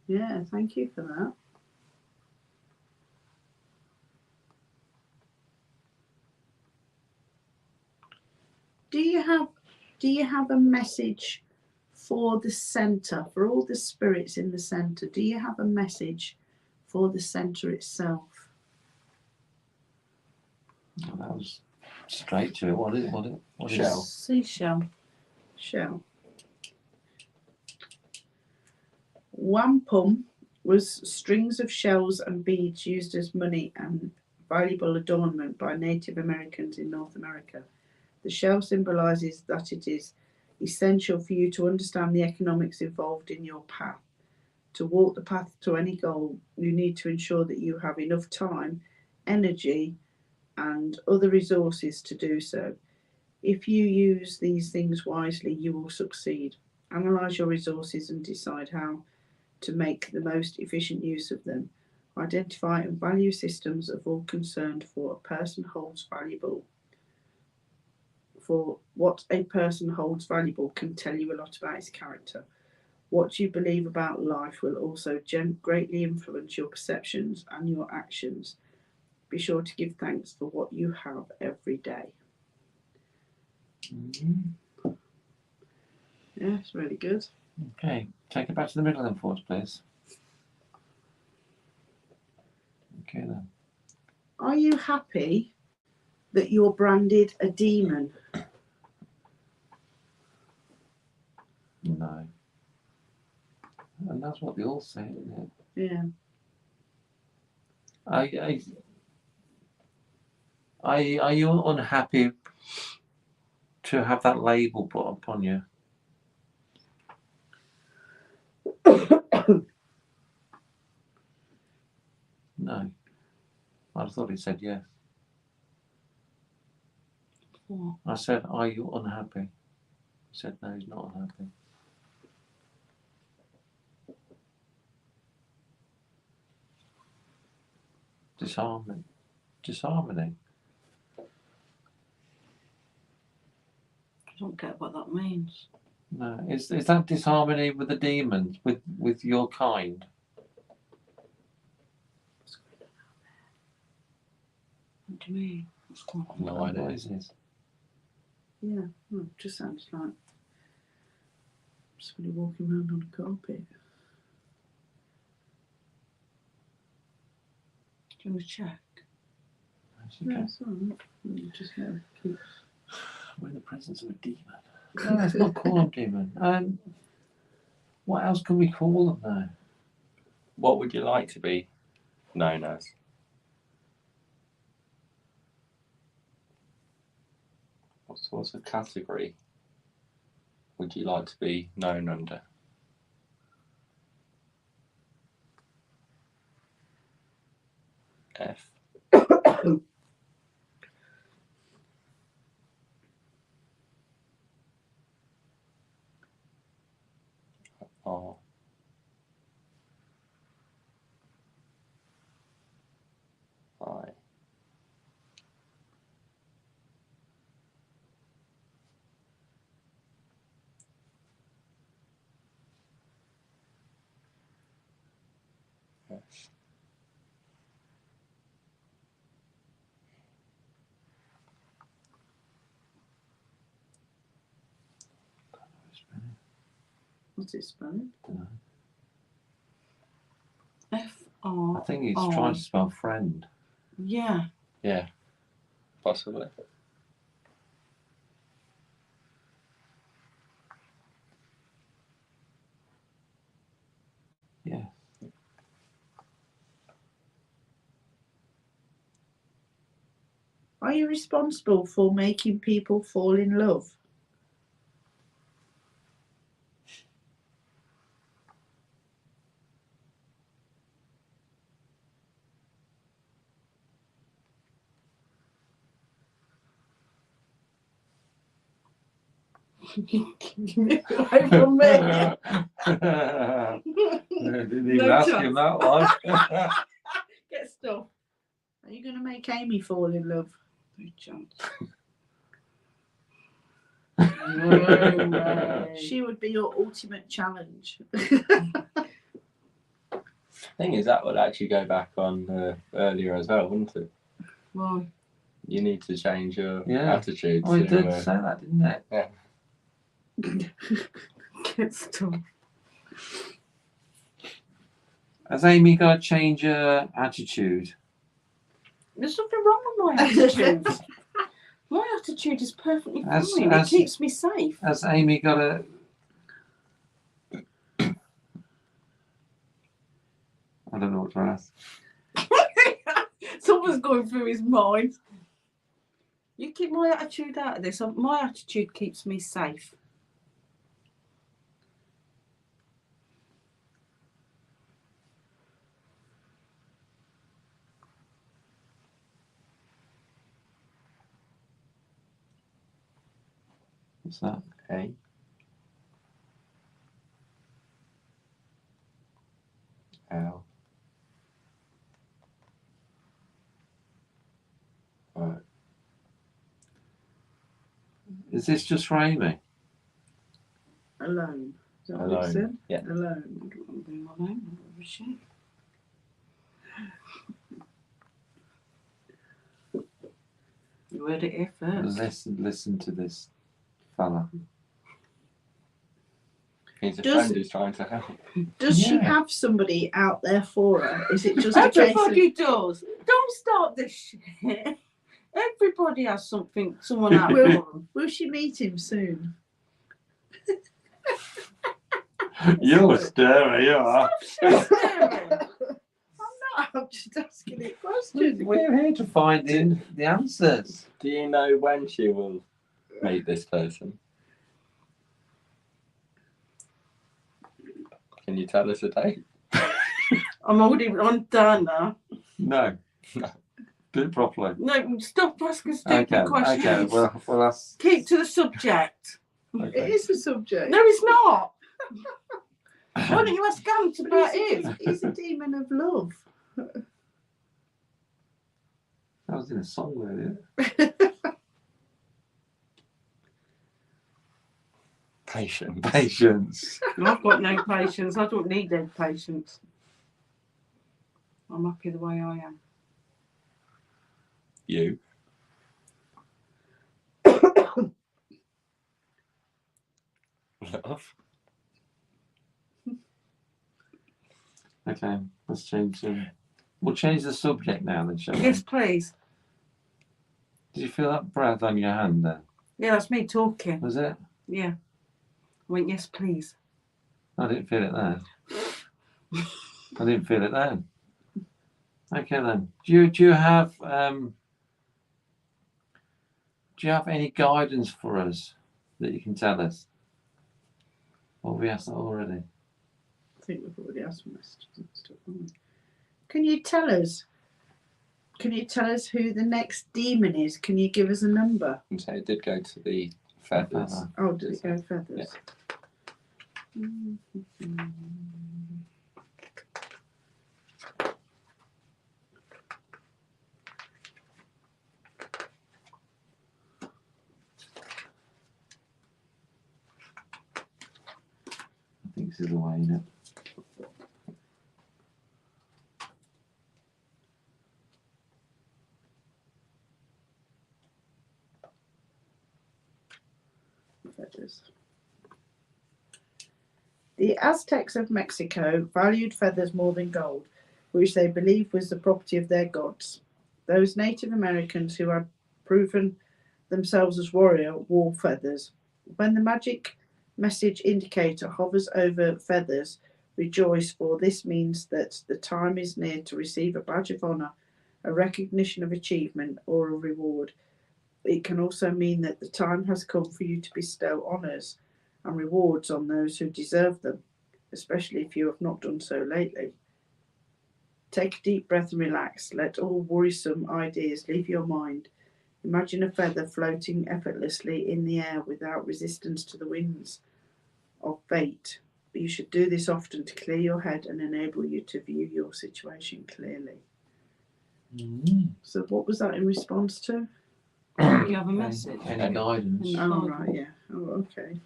S2: Yeah, thank you for that. Do you have a message for the centre, for all the spirits in the centre? Do you have a message for the centre itself?
S3: Oh, that was straight to it. What is
S4: Shell.
S1: Seashell.
S2: Shell. Wampum was strings of shells and beads used as money and valuable adornment by Native Americans in North America. The shell symbolises that it is essential for you to understand the economics involved in your path. To walk the path to any goal, you need to ensure that you have enough time, energy, and other resources to do so. If you use these things wisely, you will succeed. Analyse your resources and decide how to make the most efficient use of them. Identify and value systems of all concerned for a person holds valuable. for what a person holds valuable can tell you a lot about his character. What you believe about life will also greatly influence your perceptions and your actions. Be sure to give thanks for what you have every day. Yeah, it's really good.
S3: Okay, take it back to the middle then for us, please. Okay then.
S2: Are you happy that you're branded a demon?
S3: No. And that's what they all say, isn't it?
S2: Yeah.
S3: Are you unhappy to have that label put upon you? No. I thought he said yes.
S1: What?
S3: I said, are you unhappy? He said, no, he's not unhappy. Disharmony. Disharmony.
S1: I don't get what that means.
S3: No. Is that disharmony with the demons, with your kind?
S1: What do you mean? What's going on?
S4: No idea.
S3: What is this?
S2: Yeah. Well, it just sounds like somebody walking around on a carpet.
S1: Do you want to check?
S3: That's
S2: No,
S3: okay.
S2: it's all right. You just never keep.
S3: We're in the presence of a demon. No, let's not call them demon. What else can we call them now?
S4: What would you like to be known as? What sort of category would you like to be known under? F. R. I. S.
S2: What's it spelling?
S1: F-R.
S3: I think he's trying to spell friend.
S1: Yeah.
S4: Yeah, possibly.
S3: Yeah.
S2: Are you responsible for making people fall in love? Away from me.
S3: Didn't even
S2: No
S3: ask
S2: chance.
S3: him that one.
S2: Get stuff. Are you going to make Amy fall in love?
S1: No chance.
S2: She would be your ultimate challenge.
S4: Thing is, that would actually go back on earlier as well, wouldn't it?
S1: Why?
S4: You need to change your
S3: Yeah.
S4: attitude
S3: Oh, it
S4: to.
S3: did say that, didn't it?
S1: Get stuff.
S3: Has Amy got to change her attitude?
S1: There's nothing wrong with my attitude. My attitude is perfectly fine. It keeps me safe.
S3: Has Amy got to... I don't know what to ask.
S1: Someone's going through his mind. You keep my attitude out of this. My attitude keeps me safe.
S3: What's that?
S4: A. L.
S3: Is this just for Amy?
S2: Alone. Is that what it
S4: Alone.
S2: said?
S4: Yeah.
S2: Alone.
S1: I don't want to be my name. What was she? You heard it here first.
S3: Listen to this fella.
S4: He's a
S2: Does-
S4: friend who's trying to help.
S2: Does she
S3: Yeah.
S2: have somebody out there for her? Is it just a case of
S1: Everybody does. Don't start this shit. Everybody has someone out for them.
S2: will she meet him soon?
S3: You're staring, you are.
S2: I'm just asking it questions.
S3: We're here to find the answers.
S4: Do you know when she will meet this person? Can you tell us a date?
S1: I'm already on down now.
S3: No. Do it properly.
S1: No, stop asking stupid
S3: Okay,
S1: questions.
S3: okay. Well, that's
S1: Keep to the subject.
S2: It
S3: okay.
S2: is a subject.
S1: No, it's not. Why don't you ask Gant
S2: But
S1: about
S2: he's
S1: it?
S2: he's a demon of love.
S3: That was in a song, really.
S4: Patience.
S3: Patience.
S1: I've got no patience. I don't need their patience. I'm happy the way I am.
S4: You. Love.
S3: Okay, let's change. We'll change the subject now, then, shall we?
S1: Yes, please.
S3: Did you feel that breath on your hand then?
S1: Yeah, that's me talking.
S3: Was it?
S1: Yeah. I went, yes, please.
S3: I didn't feel it then. I didn't feel it then. Okay then. Do you have any guidance for us that you can tell us? Or have we asked that already?
S2: I think we've already asked for messages and stuff, haven't we? Can you tell us who the next demon is? Can you give us a number?
S4: And so it did go to the feathers.
S2: Oh, did it go feathers?
S3: I think this is the way, isn't it?
S2: Feathers. The Aztecs of Mexico valued feathers more than gold, which they believed was the property of their gods. Those Native Americans who had proven themselves as warrior wore feathers. When the magic message indicator hovers over feathers, rejoice, for this means that the time is near to receive a badge of honor, a recognition of achievement, or a reward. It can also mean that the time has come for you to bestow honors and rewards on those who deserve them, especially if you have not done so lately. Take a deep breath and relax. Let all worrisome ideas leave your mind. Imagine a feather floating effortlessly in the air without resistance to the winds of fate. You should do this often to clear your head and enable you to view your situation clearly. So what was that in response to?
S1: You have a message.
S3: Any guidance?
S2: Oh, right, yeah. Oh, okay.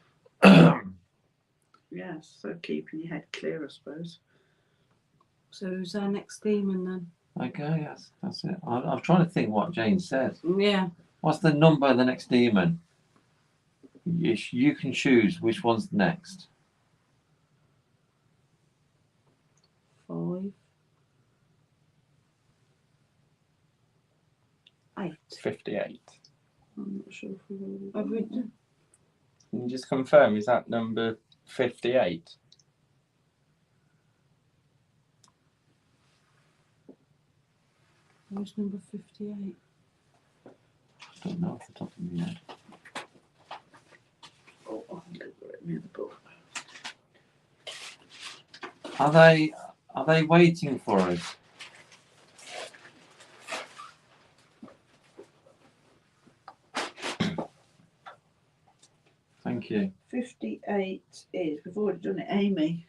S2: Yes, so keeping your head clear, I suppose.
S1: So who's our next demon then?
S3: Okay, yes, that's it. I'm trying to think what Jane said.
S1: Yeah.
S3: What's the number of the next demon? You can choose which one's next.
S1: 5. 8.
S4: 58.
S2: I'm not sure if we've already
S1: Have we
S2: done that.
S4: Can you just confirm, is that number 58?
S1: Where's number 58?
S3: I don't know off the top of my head.
S2: Oh, I think I've got it near the book.
S3: Are they waiting for us? Thank you.
S2: 58 is, we've already done it, Amy.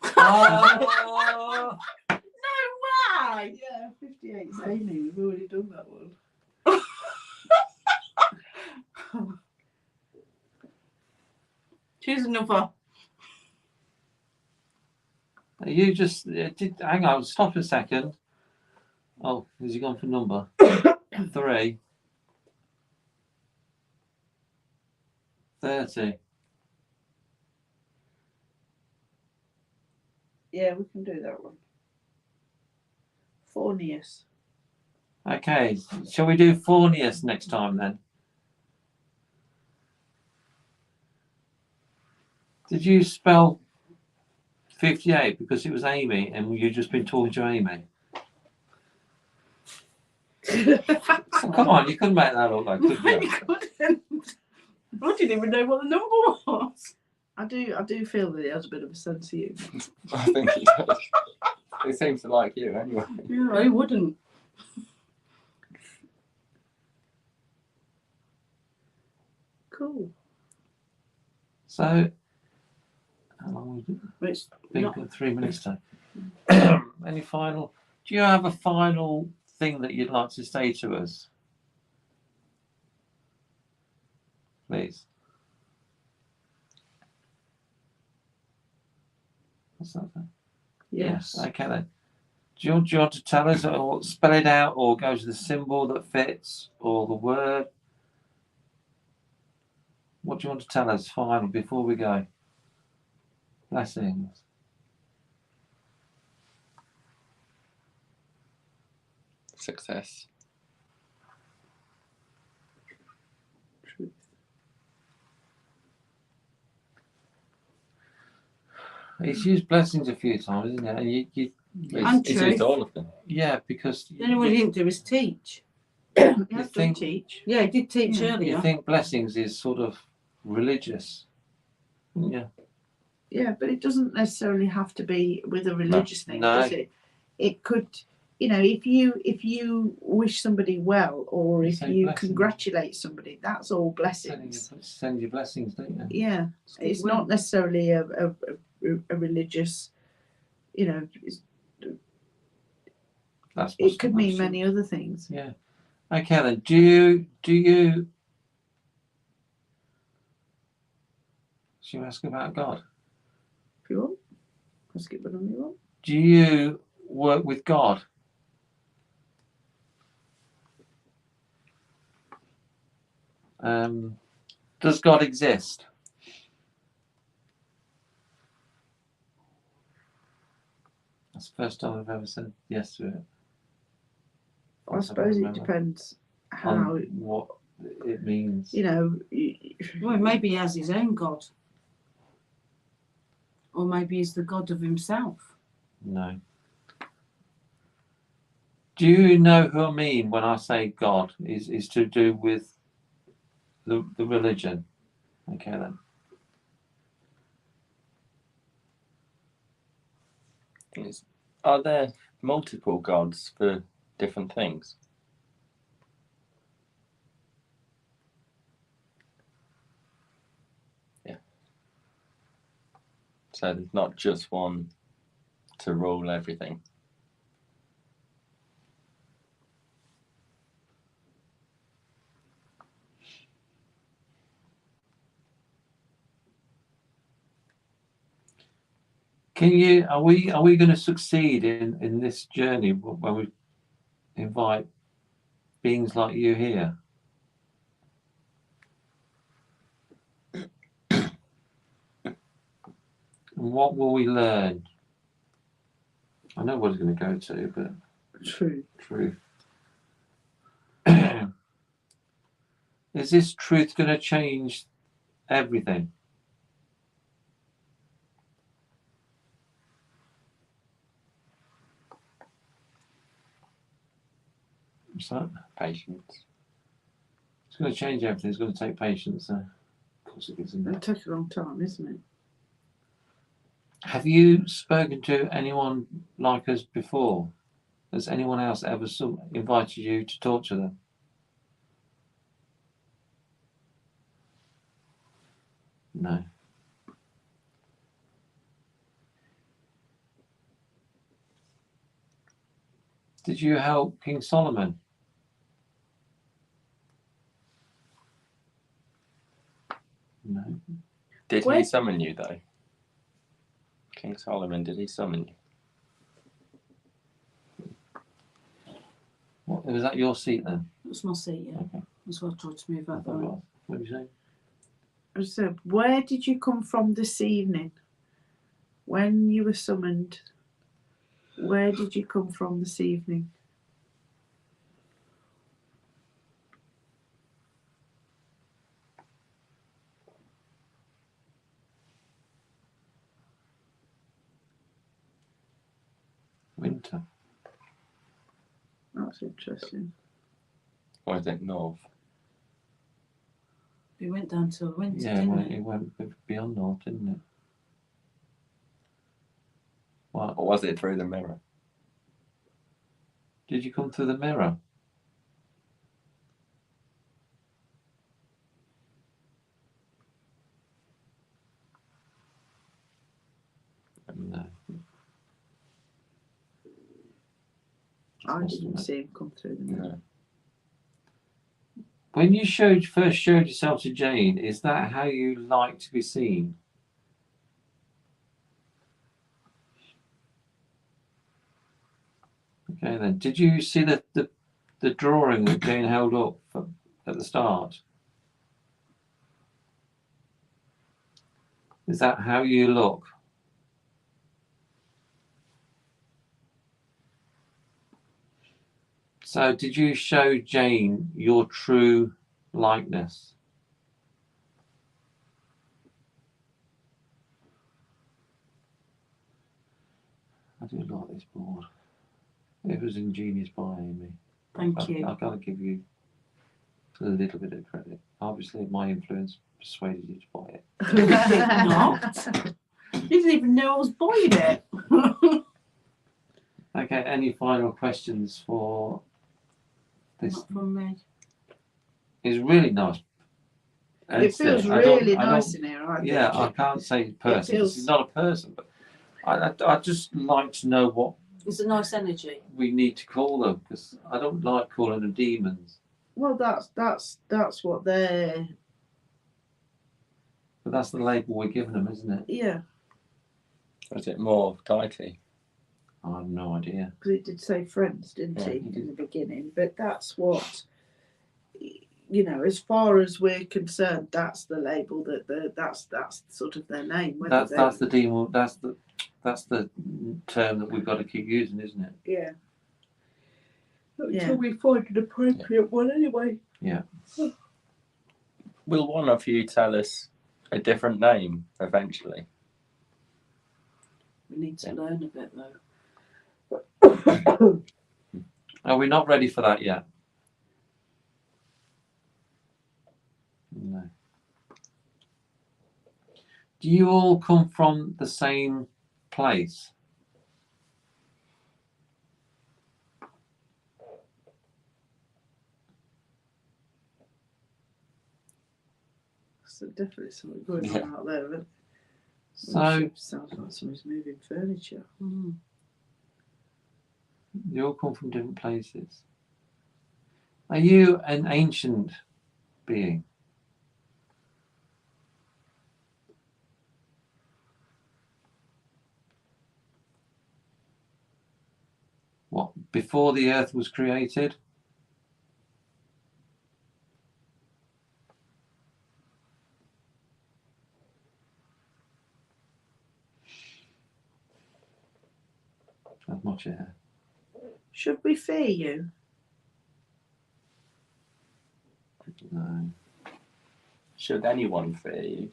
S3: Oh,
S1: No way!
S2: Yeah, 58 is Amy, we've already done that one.
S1: Choose another.
S3: You just hang on. Stop a second. Oh, has he gone for number 3? 30.
S2: Yeah, we can do that one. Fornius.
S3: Okay, shall we do Fornius next time then? Did you spell 58 because it was Amy and you've just been talking to Amy? Oh, come on, you couldn't make that look like, could
S2: I
S3: you?
S2: couldn't.
S1: I didn't even know what the number was.
S2: I do feel that he has a bit of a sense of humour.
S4: I think he does. He seems to like you anyway.
S1: Yeah, I wouldn't.
S2: Cool.
S3: So, how long we
S2: It's
S3: been?
S2: not,
S3: 3 minutes time. Any final? Do you have a final thing that you'd like to say to us? Please. What's that then?
S2: yes.
S3: Okay then. Do you want to tell us or spell it out or go to the symbol that fits or the word? What do you want to tell us finally before we go? Blessings.
S4: Success.
S2: Truth.
S3: He's used blessings a few times, isn't it? And you
S1: And
S4: He's
S1: truth.
S4: used all of them.
S3: yeah, because
S1: The only one he didn't do is teach.
S2: He
S3: You
S2: has done
S3: think-
S2: teach.
S1: Yeah, he did teach
S2: Yeah.
S1: earlier.
S3: you think blessings is sort of religious. Yeah.
S2: Yeah, but it doesn't necessarily have to be with a religious thing,
S3: No.
S2: does it? It could, if you wish somebody well, or
S3: You
S2: if
S3: say
S2: you
S3: blessing.
S2: congratulate somebody, that's all blessings.
S3: Send your blessings, don't you?
S2: Yeah, it's not necessarily a religious. It's,
S3: That's
S2: it could mean
S3: option.
S2: many other things.
S3: Yeah. Okay then. Do you? Should we ask about God?
S2: If you want, I'll skip it on you want.
S3: Do you work with God? Does God exist? That's the first time I've ever said yes to it.
S2: I suppose it
S3: remember.
S2: depends how.
S3: On what it means.
S1: Well, maybe he has his own God. Or maybe he's the God of himself.
S3: No. Do you know who I mean when I say God is to do with the religion? Okay then.
S4: Are there multiple gods for different things? Yeah. So there's not just one to rule everything.
S3: Are we going to succeed in this journey when we invite beings like you here? And what will we learn? I know what it's going to go to, but truth. Is this truth going to change everything? What's that?
S4: Patience.
S3: It's going to change everything. It's going to take patience. Of course it is, isn't
S2: It'll
S3: it?
S2: take a long time, isn't it?
S3: Have you spoken to anyone like us before? Has anyone else ever invited you to talk to them? No. Did you help King Solomon? No.
S4: Did
S2: Where-
S4: he summon you though? King Solomon, did he summon you?
S3: What, was that your seat then?
S1: It was my seat, yeah.
S3: Okay.
S1: That's why I tried to move
S3: I
S1: out the
S3: thought it
S1: way.
S3: was. What did you say?
S2: I said, where did you come from this evening? When you were summoned, where did you come from this evening?
S3: Winter.
S2: That's interesting.
S4: Or is it North?
S1: We went down to a winter,
S3: Yeah,
S1: didn't
S3: well,
S1: we?
S3: it went beyond north, didn't it? What?
S4: Or was it through the mirror?
S3: Did you come through the mirror? No.
S2: I
S3: Must
S2: didn't
S3: admit.
S2: see him come through the mirror.
S4: No.
S3: When you first showed yourself to Jane, is that how you like to be seen? Okay then. Did you see the drawing that Jane held up at the start? Is that how you look? So did you show Jane your true likeness? I do like this board. It was ingenious by Amy.
S1: Thank you.
S3: I've got to give you a little bit of credit. Obviously, my influence persuaded you to buy it.
S1: Did not. You didn't even know I was buying it.
S3: Okay, any final questions for this?
S1: Not from me.
S3: It's really nice.
S2: It feels
S3: I don't-
S2: really
S3: I don't-
S2: nice in here, I think.
S3: Yeah, I can't say person.
S2: feels-
S3: This is not a person, but I just like to know what
S1: It's a nice energy.
S3: we need to call them because I don't like calling them demons.
S2: Well, that's what they're.
S3: But that's the label we're giving them, isn't it?
S2: Yeah,
S4: Or is it more deity?
S3: I have no idea.
S2: because he did say friends, didn't
S4: Yeah,
S2: he,
S3: he
S2: in
S3: did.
S2: the beginning? But that's what. As far as we're concerned, that's the label that's sort of their name. whether
S3: That's
S2: they-
S3: the demon. That's the term that we've got to keep using, isn't it?
S2: Yeah. Yeah. Until we find an appropriate one, anyway.
S4: Will one of you tell us a different name eventually?
S1: We need to learn a bit though.
S3: Are we not ready for that yet? No. Do you all come from the same place?
S2: So definitely something going
S4: Yeah.
S2: on out there. But
S3: So
S2: sounds like somebody's moving furniture.
S1: Mm.
S3: you all come from different places. Are you an ancient being? What, before the earth was created? That's my chair.
S2: Should we fear you?
S3: No.
S4: Should anyone fear you?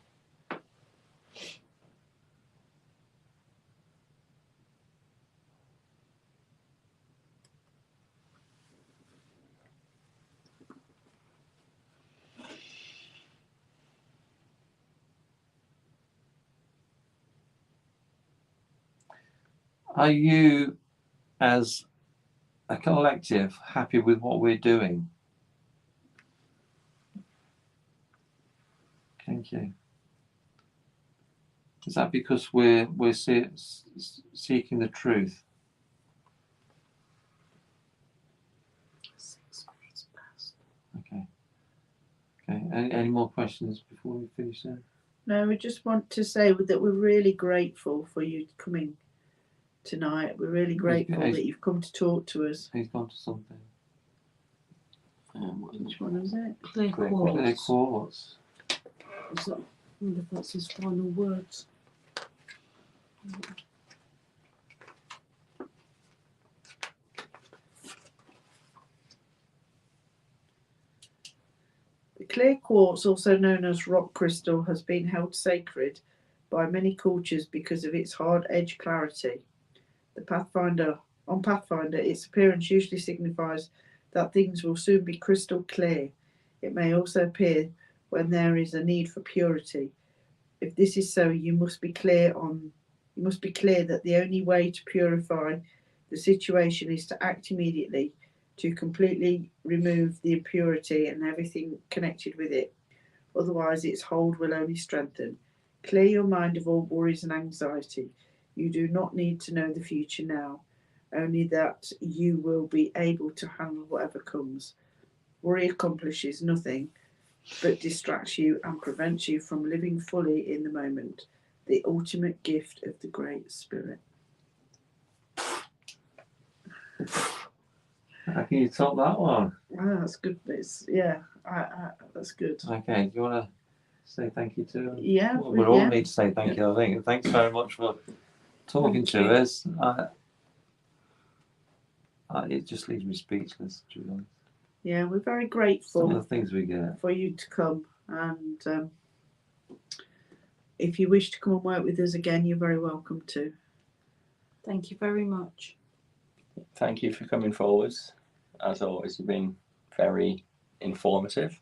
S3: Are you, as a collective, happy with what we're doing? Thank you. Is that because we're seeking the truth?
S1: 6 minutes past.
S3: Okay. Okay. Any more questions before we finish there?
S2: No, we just want to say that we're really grateful for you coming tonight. We're really grateful
S3: He's-
S2: that you've come to talk to us.
S3: He's gone to something.
S2: Which one is it?
S1: Clear
S3: Clear
S1: quartz.
S3: quartz.
S1: Is that, I wonder if that's his final words.
S2: The clear quartz, also known as rock crystal, has been held sacred by many cultures because of its hard edge clarity. On Pathfinder, its appearance usually signifies that things will soon be crystal clear. It may also appear when there is a need for purity. If this is so, you must be clear that the only way to purify the situation is to act immediately to completely remove the impurity and everything connected with it. Otherwise, its hold will only strengthen. Clear your mind of all worries and anxiety. You do not need to know the future now, only that you will be able to handle whatever comes. Worry accomplishes nothing but distracts you and prevents you from living fully in the moment, the ultimate gift of the Great Spirit.
S3: How can you top that one?
S2: Ah, that's good. That's good.
S3: Okay, do you want to say thank you to him?
S2: Yeah,
S3: Well, we all
S2: yeah.
S3: need to say thank you, I think. And thanks very much for talking
S1: Thank
S3: to
S1: you.
S3: us. It just leaves me speechless, to be honest.
S2: Yeah, we're very
S3: Some
S2: grateful
S3: of the things we get.
S2: for you to come, and if you wish to come and work with us again, you're very welcome to.
S1: Thank you very much.
S4: Thank you for coming forward. As always, you've been very informative.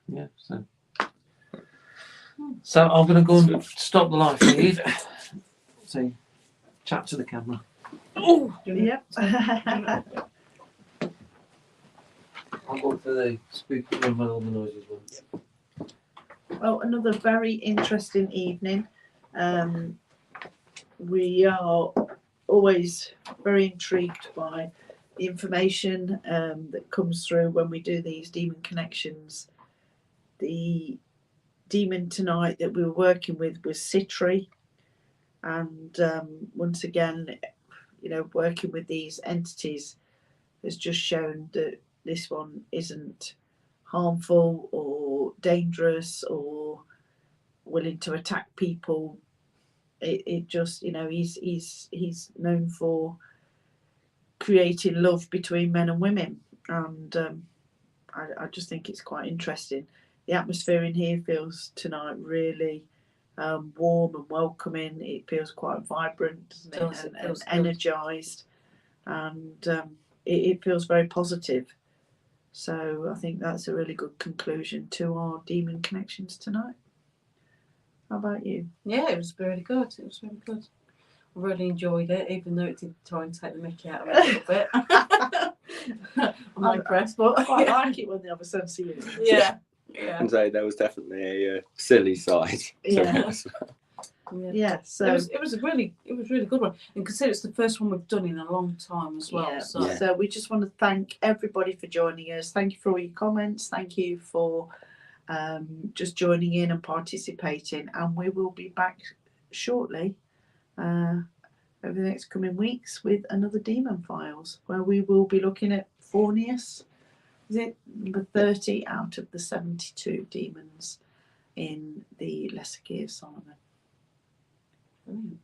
S3: Yeah, so I'm going to go and stop the live feed. So, chat to the camera.
S1: Oh,
S2: Yep.
S3: I'll go for the spooky room where all the noises were.
S2: Well, another very interesting evening. We are always very intrigued by the information that comes through when we do these demon connections. The demon tonight that we were working with was Citri, and once again, working with these entities has just shown that this one isn't harmful or dangerous or willing to attack people. It just, he's known for creating love between men and women, and I just think it's quite interesting. The atmosphere in here feels tonight really warm and welcoming. It feels quite vibrant, doesn't it?
S1: Does, it
S2: And
S1: feels good.
S2: energised, and it feels very positive. So I think that's a really good conclusion to our demon connections tonight. How about you?
S1: Yeah, it was really good. It was really good. I really enjoyed it, even though it did try and take the mickey out of me a little bit. I'm not impressed, but
S2: I quite like it when they have a sense of humour.
S1: yeah, yeah,
S4: And say there was definitely a silly side.
S2: Yeah.
S1: yeah.
S2: Yeah, so
S1: It was a really good one, and consider it's the first one we've done in a long time as well.
S2: yeah.
S1: So
S4: Yeah.
S2: So we just want to thank everybody for joining us. Thank you for all your comments. Thank you for just joining in and participating. And we will be back shortly over the next coming weeks with another Demon Files, where we will be looking at Fornius. Is it number 30 out of the 72 demons in the Lesser Key of Solomon?
S1: brilliant.